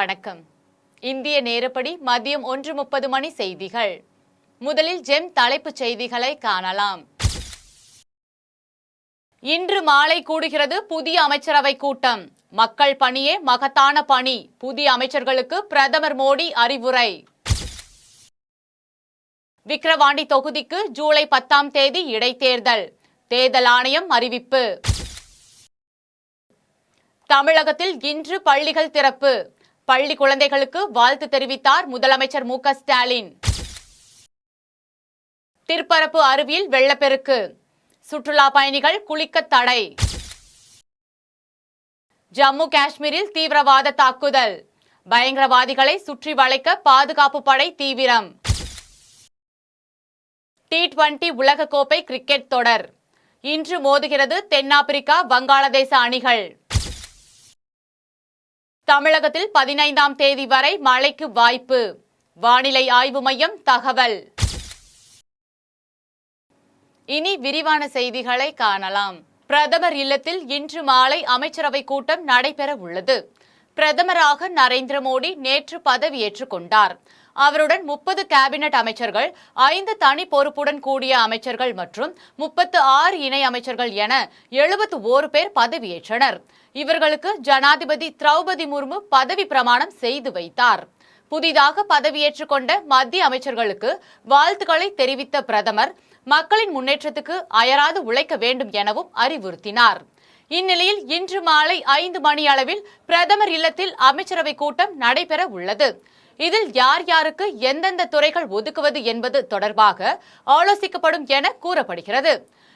வணக்கம். இந்திய நேரப்படி மதியம் 1:30 மணி செய்திகள். முதலில் ஜெம் தலைப்புச் செய்திகளை காணலாம். இன்று மாலை கூடுகிறது புதிய அமைச்சரவை கூட்டம். மக்கள் பணியே மகத்தான பணி. புதிய அமைச்சர்களுக்கு பிரதமர் மோடி அறிவுரை. விக்கிரவாண்டி தொகுதிக்கு ஜூலை 10ஆம் தேதி இடைத்தேர்தல். தேர்தல் ஆணையம் அறிவிப்பு. தமிழகத்தில் இன்று பள்ளிகள் திறப்பு. பள்ளி குழந்தைகளுக்கு வாழ்த்து தெரிவித்தார் முதலமைச்சர் மு.க. ஸ்டாலின். திருப்பரப்பு அருவியில் வெள்ளப்பெருக்கு. சுற்றுலா பயணிகள் குளிக்க தடை. ஜம்மு காஷ்மீரில் தீவிரவாத தாக்குதல். பயங்கரவாதிகளை சுற்றி வளைக்க பாதுகாப்பு படை தீவிரம். T20 உலகக்கோப்பை கிரிக்கெட் தொடர். இன்று மோதுகிறது தென்னாப்பிரிக்கா வங்காளதேச அணிகள். தமிழகத்தில் 15ஆம் தேதி வரை மழைக்கு வாய்ப்பு. வானிலை ஆய்வு மையம் தகவல். இனி விரிவான செய்திகளை காணலாம். பிரதமர் இல்லத்தில் இன்று மாலை அமைச்சரவை கூட்டம் நடைபெற உள்ளது. பிரதமராக நரேந்திர மோடி நேற்று பதவியேற்றுக் கொண்டார். அவருடன் 30 கேபினெட் அமைச்சர்கள், 5 தனி பொறுப்புடன் கூடிய அமைச்சர்கள் மற்றும் 36 இணை அமைச்சர்கள் என 71 பேர் பதவியேற்றனர். இவர்களுக்கு ஜனாதிபதி திரௌபதி முர்மு பதவி பிரமாணம் செய்து வைத்தார். புதிதாக பதவியேற்றுக் கொண்ட மத்திய அமைச்சர்களுக்கு வாழ்த்துக்களை தெரிவித்த பிரதமர் மக்களின் முன்னேற்றத்துக்கு அயராது உழைக்க வேண்டும் எனவும் அறிவுறுத்தினார். இந்நிலையில் இன்று மாலை 5 மணி அளவில் பிரதமர் இல்லத்தில் அமைச்சரவை கூட்டம் நடைபெற உள்ளது. இதில் யார் யாருக்கு எந்தெந்த துறைகள் ஒதுக்குவது என்பது தொடர்பாக ஆலோசிக்கப்படும் என கூறப்படுகிறது.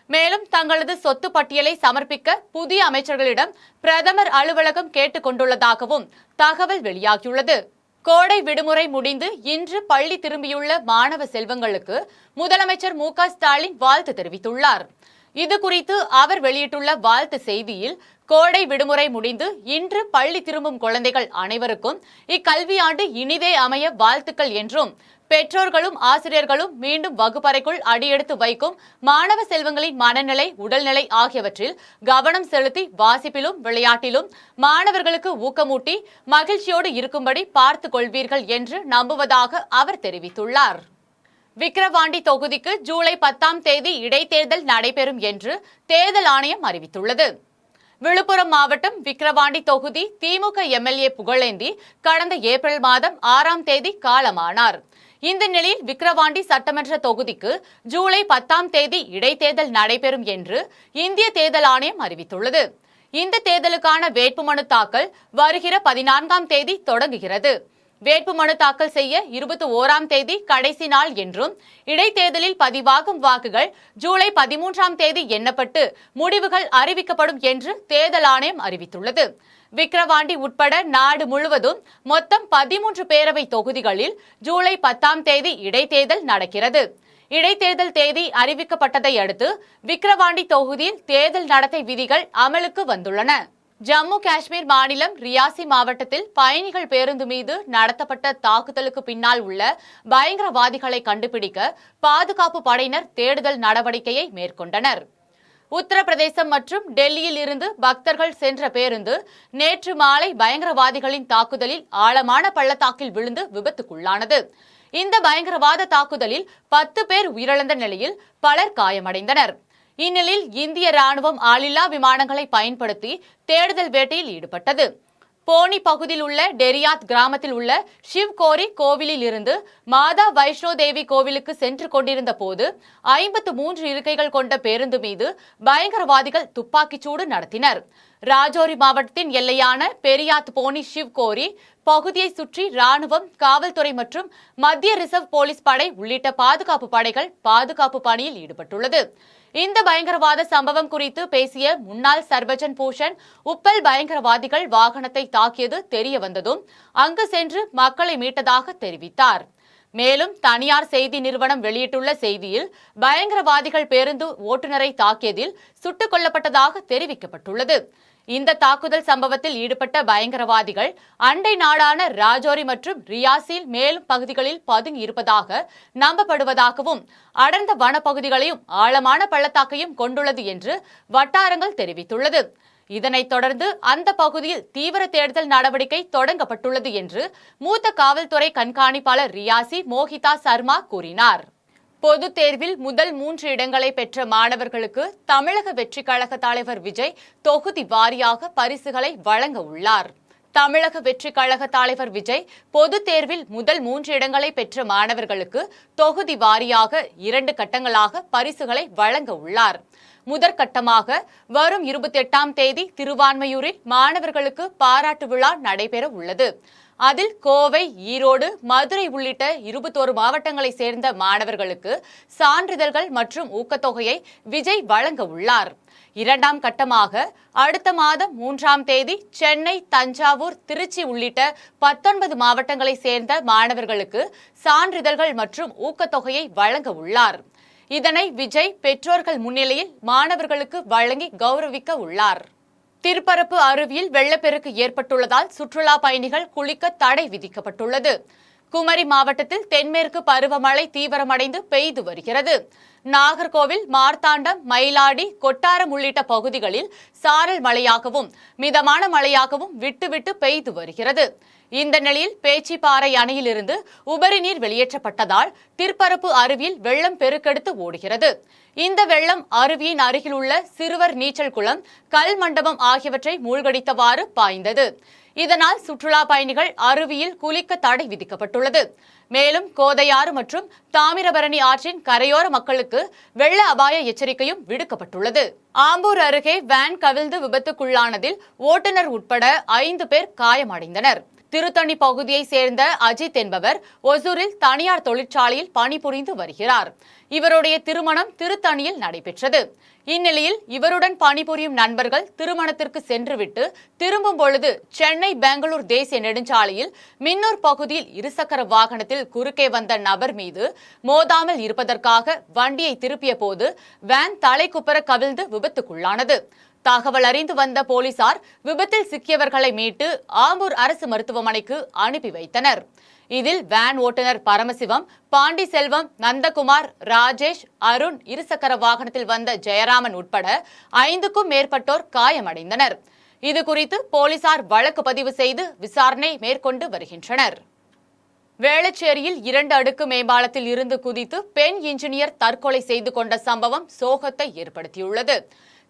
மேலும் தங்களது சொத்து பட்டியலை சமர்ப்பிக்க புதிய அமைச்சர்களிடம் பிரதமர் அலுவலகம் கேட்டுக் கொண்டுள்ளதாகவும் தகவல் வெளியாகியுள்ளது. கோடை விடுமுறை முடிந்து இன்று பள்ளி திரும்பியுள்ள மாணவ செல்வங்களுக்கு முதலமைச்சர் மு.க. ஸ்டாலின் வாழ்த்து தெரிவித்துள்ளார். இது குறித்து அவர் வெளியிட்டுள்ள வாழ்த்து செய்தியில், கோடை விடுமுறை முடிந்து இன்று பள்ளி திரும்பும் குழந்தைகள் அனைவருக்கும் இக்கல்வியாண்டு இனிதே அமைய வாழ்த்துக்கள் என்றும், பெற்றோர்களும் ஆசிரியர்களும் மீண்டும் வகுப்பறைக்குள் அடியெடுத்து வைக்கும் மாணவ செல்வங்களின் மனநிலை, உடல்நிலை ஆகியவற்றில் கவனம் செலுத்தி வாசிப்பிலும் விளையாட்டிலும் மாணவர்களுக்கு ஊக்கமூட்டி மகிழ்ச்சியோடு இருக்கும்படி பார்த்துக் கொள்வீர்கள் என்று நம்புவதாக அவர் தெரிவித்துள்ளார். விக்கிரவாண்டி தொகுதிக்கு ஜூலை 10ஆம் தேதி இடைத்தேர்தல் நடைபெறும் என்று தேர்தல் ஆணையம் அறிவித்துள்ளது. விழுப்புரம் மாவட்டம் விக்கிரவாண்டி தொகுதி திமுக எம்எல்ஏ புகழேந்தி கடந்த ஏப்ரல் மாதம் 6ஆம் தேதி காலமானார். இந்த நிலையில் விக்கிரவாண்டி சட்டமன்ற தொகுதிக்கு ஜூலை 10ஆம் தேதி இடைத்தேர்தல் நடைபெறும் என்று இந்திய தேர்தல் ஆணையம் அறிவித்துள்ளது. இந்த தேர்தலுக்கான வேட்புமனு தாக்கல் வருகிற 14ஆம் தேதி தொடங்குகிறது. வேட்புமனு தாக்கல் செய்ய 21ஆம் தேதி கடைசி நாள் என்றும், இடைத்தேர்தலில் பதிவாகும் வாக்குகள் ஜூலை 13ஆம் தேதி எண்ணப்பட்டு முடிவுகள் அறிவிக்கப்படும் என்று தேர்தல் ஆணையம் அறிவித்துள்ளது. விக்கிரவாண்டி உட்பட நாடு முழுவதும் மொத்தம் 13 பேரவை தொகுதிகளில் ஜூலை 10ஆம் தேதி இடைத்தேர்தல் நடக்கிறது. இடைத்தேர்தல் தேதி அறிவிக்கப்பட்டதை அடுத்து விக்கிரவாண்டி தொகுதியில் தேர்தல் நடத்தை விதிகள் அமலுக்கு வந்துள்ளன. ஜம்மு காஷ்மீர் மாநிலம் ரியாசி மாவட்டத்தில் பயணிகள் பேருந்து மீது நடத்தப்பட்ட தாக்குதலுக்கு பின்னால் உள்ள பயங்கரவாதிகளை கண்டுபிடிக்க பாதுகாப்பு படையினர் தேடுதல் நடவடிக்கையை மேற்கொண்டனர். உத்தரப்பிரதேசம் மற்றும் டெல்லியில் இருந்து பக்தர்கள் சென்ற பேருந்து நேற்று மாலை பயங்கரவாதிகளின் தாக்குதலில் ஆழமான பள்ளத்தாக்கில் விழுந்து விபத்துக்குள்ளானது. இந்த பயங்கரவாத தாக்குதலில் 10 பேர் உயிரிழந்த நிலையில் பலர் காயமடைந்தனர். இந்நிலையில் இந்திய ராணுவம் ஆளில்லா விமானங்களை பயன்படுத்தி தேடுதல் வேட்டையில் ஈடுபட்டது. போனி பகுதியில் உள்ள டெரியாத் கிராமத்தில் உள்ள சிவ்கோரி கோவிலில் இருந்து மாதா வைஷ்ணோ தேவி கோவிலுக்கு சென்று கொண்டிருந்த போது 53 இருக்கைகள் கொண்ட பேருந்து மீது பயங்கரவாதிகள் துப்பாக்கிச்சூடு நடத்தினர். ராஜோரி மாவட்டத்தின் எல்லையான பெரியாத் போனி சிவ்கோரி பகுதியை சுற்றி ராணுவம், காவல்துறை மற்றும் மத்திய ரிசர்வ் போலீஸ் படை உள்ளிட்ட பாதுகாப்பு படைகள் பாதுகாப்பு பணியில் ஈடுபட்டுள்ளது. இந்த பயங்கரவாத சம்பவம் குறித்து பேசிய முன்னாள் சர்பஜன் பூஷன், உப்பல் பயங்கரவாதிகள் வாகனத்தை தாக்கியது தெரிய வந்ததும் அங்கு சென்று மக்களை மீட்டதாக தெரிவித்தார். மேலும் தனியார் செய்தி நிறுவனம் வெளியிட்டுள்ள செய்தியில், பயங்கரவாதிகள் பேருந்து ஓட்டுநரை தாக்கியதில் சுட்டுக் கொல்லப்பட்டதாக தெரிவிக்கப்பட்டுள்ளது. இந்த தாக்குதல் சம்பவத்தில் ஈடுபட்ட பயங்கரவாதிகள் அண்டை நாடான ராஜோரி மற்றும் ரியாசில் மேலும் பகுதிகளில் பதுங்கி இருப்பதாக நம்பப்படுவதாகவும், அடர்ந்த வனப்பகுதிகளையும் ஆழமான பள்ளத்தாக்கையும் கொண்டுள்ளது என்று வட்டாரங்கள் தெரிவித்துள்ளது. இதனைத் தொடர்ந்து அந்த பகுதியில் தீவிர தேடுதல் நடவடிக்கை தொடங்கப்பட்டுள்ளது என்று மூத்த காவல்துறை கண்காணிப்பாளர் ரியாசி மோஹிதா சர்மா கூறினார். பொதுத் தேர்வில் முதல் 3 இடங்களை பெற்ற மாணவர்களுக்கு தமிழக வெற்றிக் கழக தலைவர் விஜய் தொகுதி வாரியாக பரிசுகளை வழங்க உள்ளார். தமிழக வெற்றிக் கழக தலைவர் விஜய் பொதுத் தேர்வில் முதல் 3 இடங்களை பெற்ற மாணவர்களுக்கு தொகுதி வாரியாக 2 கட்டங்களாக பரிசுகளை வழங்க உள்ளார். முதற்கட்டமாக வரும் 28ஆம் தேதி திருவான்மையூரில் மாணவர்களுக்கு பாராட்டு விழா நடைபெற உள்ளது. அதில் கோவை, ஈரோடு, மதுரை உள்ளிட்ட 21 மாவட்டங்களை சேர்ந்த மாணவர்களுக்கு சான்றிதழ்கள் மற்றும் ஊக்கத்தொகையை விஜய் வழங்க உள்ளார். 2ஆம் கட்டமாக அடுத்த மாதம் 3ஆம் தேதி சென்னை, தஞ்சாவூர், திருச்சி உள்ளிட்ட 19 மாவட்டங்களை சேர்ந்த மாணவர்களுக்கு சான்றிதழ்கள் மற்றும் ஊக்கத்தொகையை வழங்க உள்ளார். இதனை விஜய் பெற்றோர்கள் முன்னிலையில் மாணவர்களுக்கு வழங்கி கௌரவிக்க உள்ளார். திருப்பரப்பு அருவியில் வெள்ளப்பெருக்கு ஏற்பட்டுள்ளதால் சுற்றுலா பயணிகள் குளிக்க தடை விதிக்கப்பட்டுள்ளது. குமரி மாவட்டத்தில் தென்மேற்கு பருவமழை தீவிரமடைந்து பெய்து வருகிறது. நாகர்கோவில், மார்த்தாண்டம், மயிலாடி, கொட்டாரம் உள்ளிட்ட பகுதிகளில் சாரல் மழையாகவும் மிதமான மழையாகவும் விட்டு பெய்து வருகிறது. இந்த நிலையில் பேச்சிப்பாறை அணையிலிருந்து உபரி நீர் வெளியேற்றப்பட்டதால் திருப்பரப்பு அருவியில் வெள்ளம் பெருக்கெடுத்து ஓடுகிறது. இந்த வெள்ளம் அருவியின் அருகில் உள்ள சிறுவர் நீச்சல் குளம், கல் மண்டபம் ஆகியவற்றை மூழ்கடித்தவாறு பாய்ந்தது. இதனால் சுற்றுலா பயணிகள் அருவியில் குளிக்க தடை விதிக்கப்பட்டுள்ளது. மேலும் கோதையாறு மற்றும் தாமிரபரணி ஆற்றின் கரையோர மக்களுக்கு வெள்ள அபாய எச்சரிக்கையும் விடுக்கப்பட்டுள்ளது. ஆம்பூர் அருகே வேன் கவிழ்ந்து விபத்துக்குள்ளானதில் ஓட்டுநர் உட்பட 5 பேர் காயமடைந்தனர். திருத்தணி பகுதியை சேர்ந்த அஜித் என்பவர் ஒசூரில் தனியார் தொழிற்சாலையில் பணிபுரிந்து வருகிறார். இவருடைய திருமணம் திருத்தணியில் நடைபெற்றது. இந்நிலையில் இவருடன் பணிபுரியும் நண்பர்கள் திருமணத்திற்கு சென்றுவிட்டு திரும்பும் பொழுது சென்னை, பெங்களூர் தேசிய நெடுஞ்சாலையில் மின்னூர் பகுதியில் இருசக்கர வாகனத்தில் குறுக்கே வந்த நபர் மீது மோதாமல் இருப்பதற்காக வண்டியை திருப்பிய போது வேன் தலைக்குப்புற கவிழ்ந்து விபத்துக்குள்ளானது. தகவல் அறிந்து வந்த போலீசார் விபத்தில் சிக்கியவர்களை மீட்டு ஆம்பூர் அரசு மருத்துவமனைக்கு அனுப்பி வைத்தனர். இதில் வேன் ஓட்டுநர் பரமசிவம், பாண்டி செல்வம், நந்தகுமார், ராஜேஷ், அருண், இருசக்கர வாகனத்தில் வந்த ஜெயராமன் உட்பட 5க்கும் மேற்பட்டோர் காயமடைந்தனர். இதுகுறித்து போலீசார் வழக்கு பதிவு செய்து விசாரணை மேற்கொண்டு வருகின்றனர். வேளச்சேரியில் 2 அடுக்கு மேம்பாலத்தில் இருந்து குதித்து பெண் இன்ஜினியர் தற்கொலை செய்து கொண்ட சம்பவம் சோகத்தை ஏற்படுத்தியுள்ளது.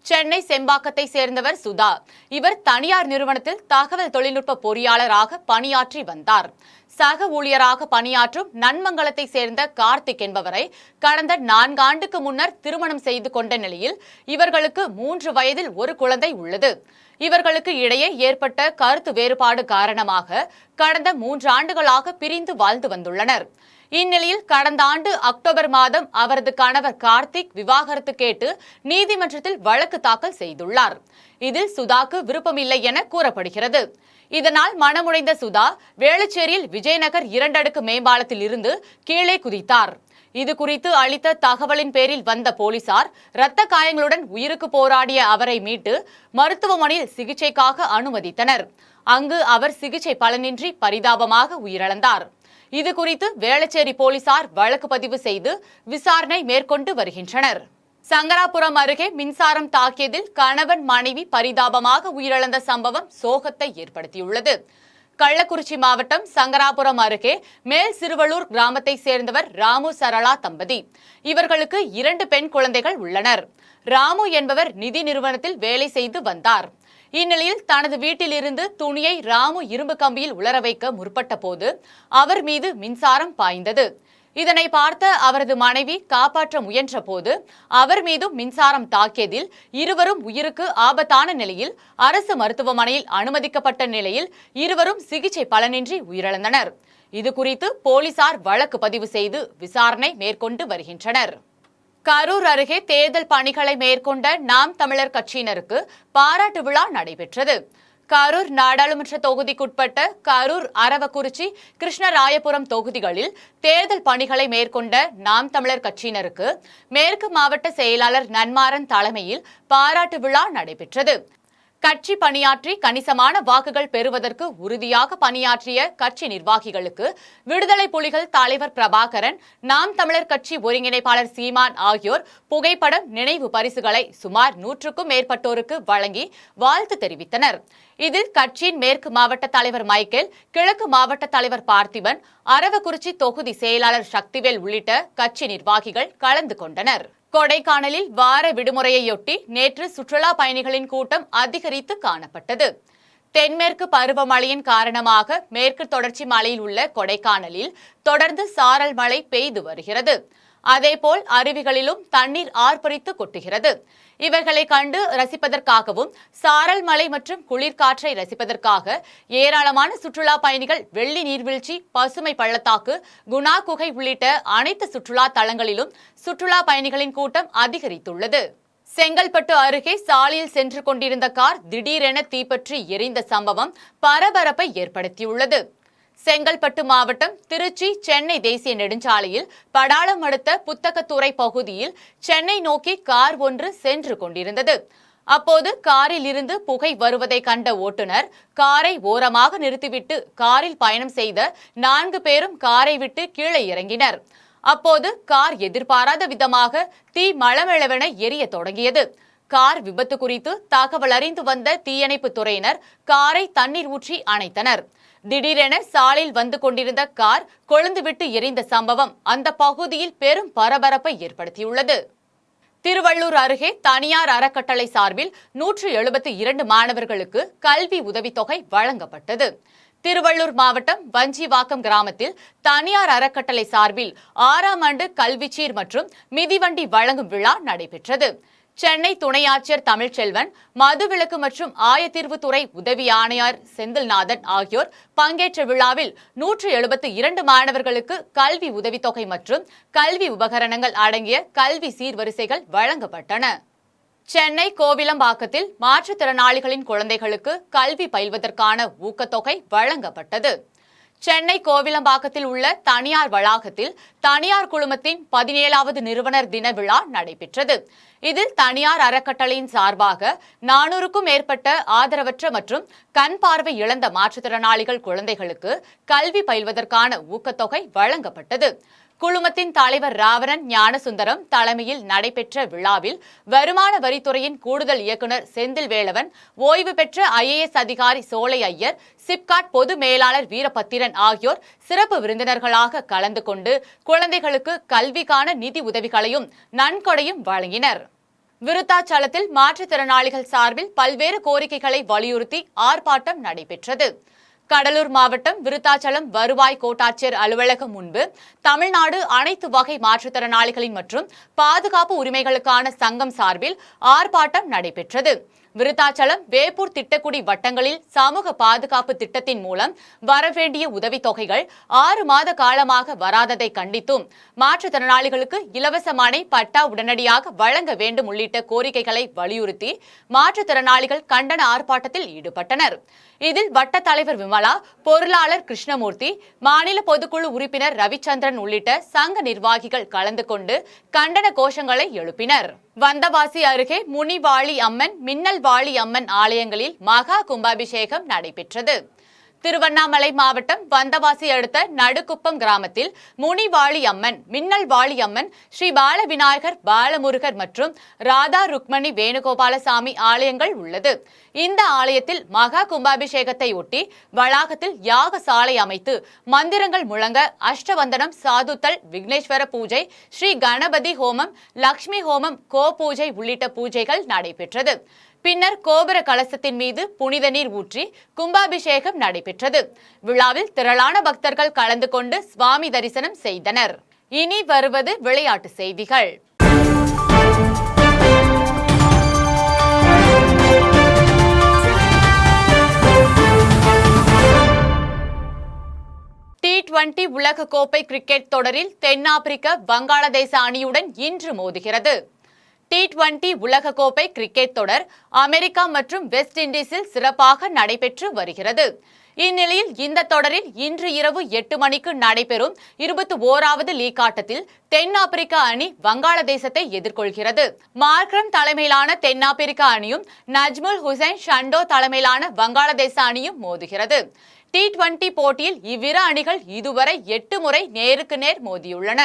சென்னை செம்பாக்கத்தை சேர்ந்தவர் சுதா. இவர் தனியார் நிறுவனத்தில் தகவல் தொழில்நுட்ப பொறியாளராக பணியாற்றி வந்தார். சக ஊழியராக பணியாற்றும் நன்மங்கலத்தை சேர்ந்த கார்த்திக் என்பவரை கடந்த 4 ஆண்டுக்கு முன்னர் திருமணம் செய்து கொண்ட நிலையில் இவர்களுக்கு 3 வயதில் ஒரு குழந்தை உள்ளது. இவர்களுக்கு இடையே ஏற்பட்ட கருத்து வேறுபாடு காரணமாக கடந்த 3 ஆண்டுகளாக பிரிந்து வாழ்ந்து வந்துள்ளனர். இந்நிலையில் கடந்த ஆண்டு அக்டோபர் மாதம் அவரது கணவர் கார்த்திக் விவாகரத்து கேட்டு நீதிமன்றத்தில் வழக்கு தாக்கல் செய்துள்ளார். இதில் சுதாக்கு விருப்பமில்லை என கூறப்படுகிறது. இதனால் மனமுடைந்த சுதா வேளச்சேரியில் விஜயநகர் 2 அடுக்கு மேம்பாலத்தில் இருந்து கீழே குதித்தார். இது குறித்து அளித்த தகவலின் பேரில் வந்த போலீசார் இரத்த காயங்களுடன் உயிருக்கு போராடிய அவரை மீட்டு மருத்துவமனையில் சிகிச்சைக்காக அனுமதித்தனர். அங்கு அவர் சிகிச்சை பலனின்றி பரிதாபமாக உயிரிழந்தார். இது குறித்து வேளச்சேரி போலீசார் வழக்கு பதிவு செய்து விசாரணை மேற்கொண்டு வருகின்றனர். சங்கராபுரம் அருகே மின்சாரம் தாக்கியதில் கணவன், மனைவி பரிதாபமாக உயிரிழந்த சம்பவம் சோகத்தை ஏற்படுத்தியுள்ளது. கள்ளக்குறிச்சி மாவட்டம் சங்கராபுரம் அருகே மேல் சிறுவலூர் கிராமத்தை சேர்ந்தவர் ராமு, சரளா தம்பதி. இவர்களுக்கு 2 பெண் குழந்தைகள் உள்ளனர். ராமு என்பவர் நிதி நிறுவனத்தில் வேலை செய்து வந்தார். இந்நிலையில் தனது வீட்டிலிருந்து துணியை ராமு இரும்பு கம்பியில் உலர வைக்க முற்பட்ட போது அவர் மீது மின்சாரம் பாய்ந்தது. இதனை பார்த்த அவரது மனைவி காப்பாற்ற முயன்ற போது அவர் மீதும் மின்சாரம் தாக்கியதில் இருவரும் உயிருக்கு ஆபத்தான நிலையில் அரசு மருத்துவமனையில் அனுமதிக்கப்பட்ட நிலையில் இருவரும் சிகிச்சை பலனின்றி உயிரிழந்தனர். இதுகுறித்து போலீசார் வழக்கு பதிவு செய்து விசாரணை மேற்கொண்டு வருகின்றனர். கரூர் அருகே தேர்தல் பணிகளை மேற்கொண்ட நாம் தமிழர் கட்சியினருக்கு பாராட்டு விழா நடைபெற்றது. கரூர் நாடாளுமன்ற தொகுதிக்குட்பட்ட கரூர், அரவக்குறிச்சி, கிருஷ்ணராயபுரம் தொகுதிகளில் தேர்தல் பணிகளை மேற்கொண்ட நாம் தமிழர் கட்சியினருக்கு மேற்கு மாவட்ட செயலாளர் நன்மாறன் தலைமையில் பாராட்டு விழா நடைபெற்றது. கட்சி பணியாற்றி கணிசமான வாக்குகள் பெறுவதற்கு உறுதியாக பணியாற்றிய கட்சி நிர்வாகிகளுக்கு விடுதலை புலிகள் தலைவர் பிரபாகரன், நாம் தமிழர் கட்சி ஒருங்கிணைப்பாளர் சீமான் ஆகியோர் புகைப்படம் நினைவு பரிசுகளை சுமார் 100க்கும் மேற்பட்டோருக்கு வழங்கி வாழ்த்து தெரிவித்தனர். இதில் கட்சியின் மேற்கு மாவட்ட தலைவர் மைக்கேல், கிழக்கு மாவட்ட தலைவர் பார்த்திபன், அரவக்குறிச்சி தொகுதி செயலாளர் சக்திவேல் உள்ளிட்ட கட்சி நிர்வாகிகள் கலந்து கொண்டனர். கொடைக்கானலில் வார விடுமுறையொட்டி நேற்று சுற்றுலா பயணிகளின் கூட்டம் அதிகரித்து காணப்பட்டது. தென்மேற்கு பருவமழையின் காரணமாக மேற்கு தொடர்ச்சி மலையில் உள்ள கொடைக்கானலில் தொடர்ந்து சாரல் மழை பெய்து வருகிறது. அதேபோல் அருவிகளிலும் தண்ணீர் ஆர்ப்பரித்து கொட்டுகிறது. இவர்களை கண்டு ரசிப்பதற்காகவும் சாரல் மலை மற்றும் குளிர்காற்றை ரசிப்பதற்காக ஏராளமான சுற்றுலா பயணிகள் வெள்ளி நீர்வீழ்ச்சி, பசுமை பள்ளத்தாக்கு, குணா குகை உள்ளிட்ட அனைத்து சுற்றுலா தலங்களிலும் சுற்றுலா பயணிகளின் கூட்டம் அதிகரித்துள்ளது. செங்கல்பட்டு அருகே சாலையில் சென்று கொண்டிருந்த கார் திடீரென தீப்பற்றி எரிந்த சம்பவம் பரபரப்பை ஏற்படுத்தியுள்ளது. செங்கல்பட்டு மாவட்டம் திருச்சி சென்னை தேசிய நெடுஞ்சாலையில் படாளம் அடுத்த புத்தகத்துறை பகுதியில் சென்னை நோக்கி கார் ஒன்று சென்று கொண்டிருந்தது. அப்போது காரில் இருந்து புகை வருவதை கண்ட ஓட்டுநர் காரை ஓரமாக நிறுத்திவிட்டு காரில் பயணம் செய்த 4 பேரும் காரை விட்டு கீழே இறங்கினர். அப்போது கார் எதிர்பாராத விதமாக தீ மளமளவென எரிய தொடங்கியது. கார் விபத்து குறித்து தகவல் அறிந்து வந்த தீயணைப்பு துறையினர் காரை தண்ணீர் ஊற்றி அணைத்தனர். திடீரென சாலையில் வந்து கொண்டிருந்த கார் கொழுந்துவிட்டு எரிந்த சம்பவம் அந்த பகுதியில் பெரும் பரபரப்பை ஏற்படுத்தியுள்ளது. திருவள்ளூர் அருகே தனியார் அறக்கட்டளை சார்பில் 172 மாணவர்களுக்கு கல்வி உதவித்தொகை வழங்கப்பட்டது. திருவள்ளூர் மாவட்டம் வஞ்சிவாக்கம் கிராமத்தில் தனியார் அறக்கட்டளை சார்பில் 6ஆம் ஆண்டு கல்விச்சீர் மற்றும் மிதிவண்டி வழங்கும் விழா நடைபெற்றது. சென்னை துணை ஆட்சியர் தமிழ்ச்செல்வன், மதுவிலக்கு மற்றும் ஆயத்தீர்வுத்துறை உதவி ஆணையர் செந்தில்நாதன் ஆகியோர் பங்கேற்ற விழாவில் 172 மாணவர்களுக்கு கல்வி உதவித்தொகை மற்றும் கல்வி உபகரணங்கள் அடங்கிய கல்வி சீர்வரிசைகள் வழங்கப்பட்டன. சென்னை கோவிலம்பாக்கத்தில் மாற்றுத்திறனாளிகளின் குழந்தைகளுக்கு கல்வி பயில்வதற்கான ஊக்கத்தொகை வழங்கப்பட்டது. சென்னை கோவிலம்பாக்கத்தில் உள்ள தனியார் வளாகத்தில் தனியார் குழுமத்தின் 17வது நிறுவனர் தின விழா நடைபெற்றது. இதில் தனியார் அறக்கட்டளையின் சார்பாக 400க்கும் மேற்பட்ட ஆதரவற்ற மற்றும் கண் பார்வை இழந்த மாற்றுத்திறனாளிகள் குழந்தைகளுக்கு கல்வி பயில்வதற்கான ஊக்கத்தொகை வழங்கப்பட்டது. குழுமத்தின் தலைவர் ராவணன் ஞானசுந்தரம் தலைமையில் நடைபெற்ற விழாவில் வருமான வரித்துறையின் கூடுதல் இயக்குநர் செந்தில் வேலவன், ஓய்வு பெற்ற IAS அதிகாரி சோலை ஐயர், சிப்காட் பொது மேலாளர் வீரபத்திரன் ஆகியோர் சிறப்பு விருந்தினர்களாக கலந்து கொண்டு குழந்தைகளுக்கு கல்விக்கான நிதி உதவிகளையும் நன்கொடையும் வழங்கினர். விருத்தாச்சலத்தில் மாற்றுத்திறனாளிகள் சார்பில் பல்வேறு கோரிக்கைகளை வலியுறுத்தி ஆர்ப்பாட்டம் நடைபெற்றது. கடலூர் மாவட்டம் விருத்தாச்சலம் வருவாய் கோட்டாட்சியர் அலுவலகம் முன்பு தமிழ்நாடு அனைத்து வகை மாற்றுத்திறனாளிகளின் மற்றும் பாதுகாப்பு உரிமைகளுக்கான சங்கம் சார்பில் ஆர்ப்பாட்டம் நடைபெற்றது. விருத்தாச்சலம், வேப்பூர், திட்டக்குடி வட்டங்களில் சமூக பாதுகாப்பு திட்டத்தின் மூலம் வரவேண்டிய உதவித்தொகைகள் 6 மாத காலமாக வராததை கண்டித்தும், மாற்றுத்திறனாளிகளுக்கு இலவச மனை பட்டா உடனடியாக வழங்க வேண்டும் உள்ளிட்ட கோரிக்கைகளை வலியுறுத்தி மாற்றுத்திறனாளிகள் கண்டன ஆர்ப்பாட்டத்தில் ஈடுபட்டனர். இதில் வட்ட தலைவர் விமலா, பொருளாளர் கிருஷ்ணமூர்த்தி, மாநில பொதுக்குழு உறுப்பினர் ரவிச்சந்திரன் உள்ளிட்ட சங்க நிர்வாகிகள் கலந்து கொண்டு கண்டன கோஷங்களை எழுப்பினர். வந்தவாசி அருகே முனிவாளி அம்மன், மின்னல் வாளி அம்மன் ஆலயங்களில் மகா கும்பாபிஷேகம் நடைபெற்றது. திருவண்ணாமலை மாவட்டம் வந்தவாசி அடுத்த நடுக்குப்பம் கிராமத்தில் முனிவாளி அம்மன், மின்னல் வாளி அம்மன், ஸ்ரீ பால விநாயகர், பாலமுருகர் மற்றும் ராதா ருக்மணி வேணுகோபாலசாமி ஆலயங்கள் உள்ளது. இந்த ஆலயத்தில் மகா கும்பாபிஷேகத்தை ஒட்டி வளாகத்தில் யாக சாலை அமைத்து மந்திரங்கள் முழங்க அஷ்டவந்தனம், சாதுத்தல், விக்னேஸ்வர பூஜை, ஸ்ரீ கணபதி ஹோமம், லக்ஷ்மி ஹோமம், கோ பூஜை உள்ளிட்ட பூஜைகள் நடைபெற்றது. பின்னர் கோபுர கலசத்தின் மீது புனித நீர் ஊற்றி கும்பாபிஷேகம் நடைபெற்றது. விழாவில் திரளான பக்தர்கள் கலந்து கொண்டு சுவாமி தரிசனம் செய்தனர். இனி வருவது விளையாட்டு செய்திகள். T20 உலகக்கோப்பை கிரிக்கெட் தொடரில் தென்னாப்பிரிக்கா வங்காளதேச அணியுடன் இன்று மோதுகிறது. T20 உலகக்கோப்பை கிரிக்கெட் தொடர் அமெரிக்கா மற்றும் வெஸ்ட் இண்டீஸில் சிறப்பாக நடைபெற்று வருகிறது. இந்நிலையில் இந்த தொடரில் இன்று இரவு 8 மணிக்கு நடைபெறும் 21வது லீக் ஆட்டத்தில் தென்னாப்பிரிக்க அணி வங்காளதேசத்தை எதிர்கொள்கிறது. மார்க்ரம் தலைமையிலான தென்னாப்பிரிக்க அணியும் நஜ்முல் ஹுசைன் ஷண்டோ தலைமையிலான வங்காளதேச அணியும் மோதுகிறது. T20 போட்டியில் இவ்விரு அணிகள் இதுவரை 8 முறை நேருக்கு நேர் மோதியுள்ளன.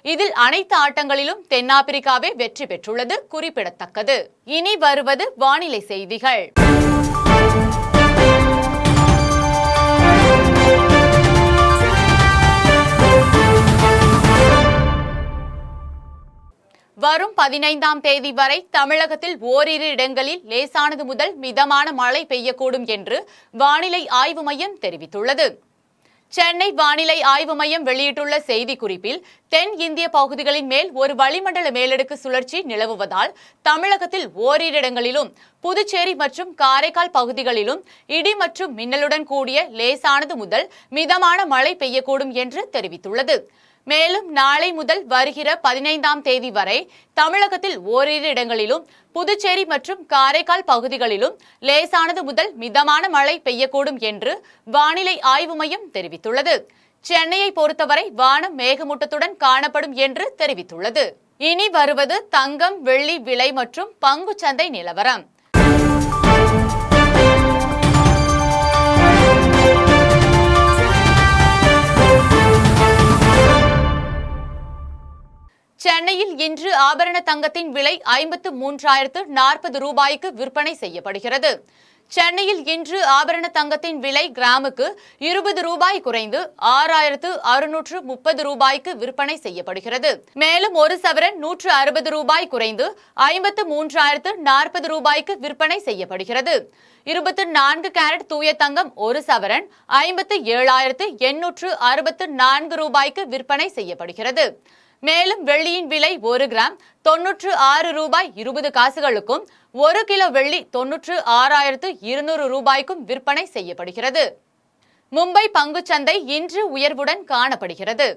இதில் அனைத்து ஆட்டங்களிலும் தென்னாப்பிரிக்காவே வெற்றி பெற்றுள்ளது குறிப்பிடத்தக்கது. இனி வருவது வானிலை செய்திகள். வரும் 15ஆம் தேதி வரை தமிழகத்தில் ஓரிரு இடங்களில் லேசானது முதல் மிதமான மழை பெய்யக்கூடும் என்று வானிலை ஆய்வு மையம் தெரிவித்துள்ளது. சென்னை வானிலை ஆய்வு மையம் வெளியிட்டுள்ள செய்திக்குறிப்பில் தென் இந்திய பகுதிகளின் மேல் ஒரு வளிமண்டல மேலடுக்கு சுழற்சி நிலவுவதால் தமிழகத்தில் ஓரிரு இடங்களிலும் புதுச்சேரி மற்றும் காரைக்கால் பகுதிகளிலும் இடி மற்றும் மின்னலுடன் கூடிய லேசானது முதல் மிதமான மழை பெய்யக்கூடும் என்று தெரிவித்துள்ளது. மேலும் நாளை முதல் வருகிற 15ஆம் தேதி வரை தமிழகத்தில் ஓரிரு இடங்களிலும் புதுச்சேரி மற்றும் காரைக்கால் பகுதிகளிலும் லேசானது முதல் மிதமான மழை பெய்யக்கூடும் என்று வானிலை ஆய்வு மையம் தெரிவித்துள்ளது. சென்னையை பொறுத்தவரை வானம் மேகமூட்டத்துடன் காணப்படும் என்று தெரிவித்துள்ளது. இனி வருவது தங்கம், வெள்ளி விலை மற்றும் பங்குச்சந்தை நிலவரம். சென்னையில் இன்று ஆபரண தங்கத்தின் விலை 53,040 ரூபாய்க்கு விற்பனை செய்யப்படுகிறது. சென்னையில் இன்று ஆபரண தங்கத்தின் விலை கிராமுக்கு 20 ரூபாய் குறைந்து 6,630 ரூபாய்க்கு விற்பனை செய்யப்படுகிறது. மேலும் ஒரு சவரன் 160 ரூபாய் குறைந்து 53,040 ரூபாய்க்கு விற்பனை செய்யப்படுகிறது. 24 கேரட் தூய தங்கம் ஒரு சவரன் 57,864 ரூபாய்க்கு விற்பனை செய்யப்படுகிறது. மேலும் வெள்ளியின் விலை 1 கிராம் 96 ரூபாய் 20 காசுகளுக்கும் 1 கிலோ வெள்ளி 96,200 ரூபாய்க்கும் விற்பனை செய்யப்படுகிறது. மும்பை பங்குச்சந்தை இன்று உயர்வுடன் காணப்படுகிறது.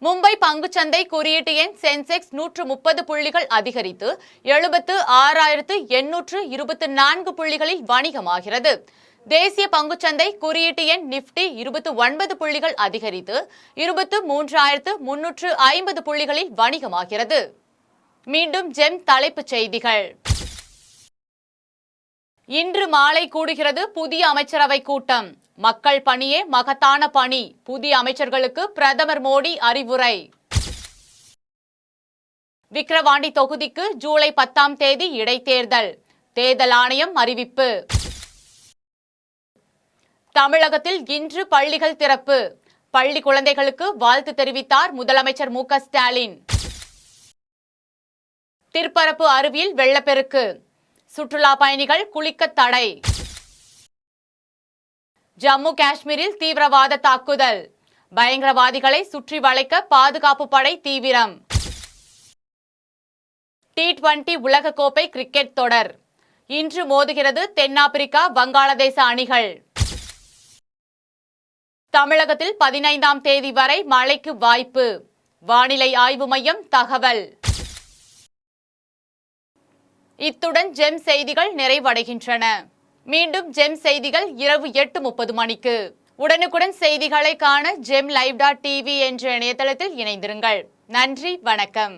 மும்பை பங்குச்சந்தை குறியீட்டு எண் சென்செக்ஸ் 130 புள்ளிகள் அதிகரித்து 76,824 புள்ளிகளில் வணிகமாகிறது. தேசிய பங்குச்சந்தை குறியீட்டு எண் நிப்டி 29 புள்ளிகள் அதிகரித்து 23,350 புள்ளிகளில் வணிகமாகிறது. மீண்டும் ஜெம் தலைப்புச் செய்திகள். இன்று மாலை கூடுகிறது புதிய அமைச்சரவை கூட்டம். மக்கள் பணியே மகத்தான பணி. புதிய அமைச்சர்களுக்கு பிரதமர் மோடி அறிவுரை. விக்கிரவாண்டி தொகுதிக்கு ஜூலை 10ஆம் தேதி இடைத்தேர்தல். தேர்தல் ஆணையம் அறிவிப்பு. தமிழகத்தில் இன்று பள்ளிகள் திறப்பு. பள்ளி குழந்தைகளுக்கு வாழ்த்து தெரிவித்தார் முதலமைச்சர் மு.க. ஸ்டாலின். திருப்பரப்பு அருவியில் வெள்ளப்பெருக்கு. சுற்றுலா பயணிகள் குளிக்க தடை. ஜம்மு காஷ்மீரில் தீவிரவாத தாக்குதல். பயங்கரவாதிகளை சுற்றி வளைக்க பாதுகாப்பு படை தீவிரம். T20 உலகக்கோப்பை கிரிக்கெட் தொடர். இன்று மோதுகிறது தென்னாப்பிரிக்கா, வங்காளதேச அணிகள். தமிழகத்தில் 15ஆம் தேதி வரை மழைக்கு வாய்ப்பு. வானிலை ஆய்வு மையம் தகவல். இத்துடன் ஜெம் செய்திகள் நிறைவடைகின்றன. மீண்டும் ஜெம் செய்திகள் இரவு 8:30 மணிக்கு. உடனுக்குடன் செய்திகளை காண GemLive.tv என்ற இணையதளத்தில் இணைந்திருங்கள். நன்றி, வணக்கம்.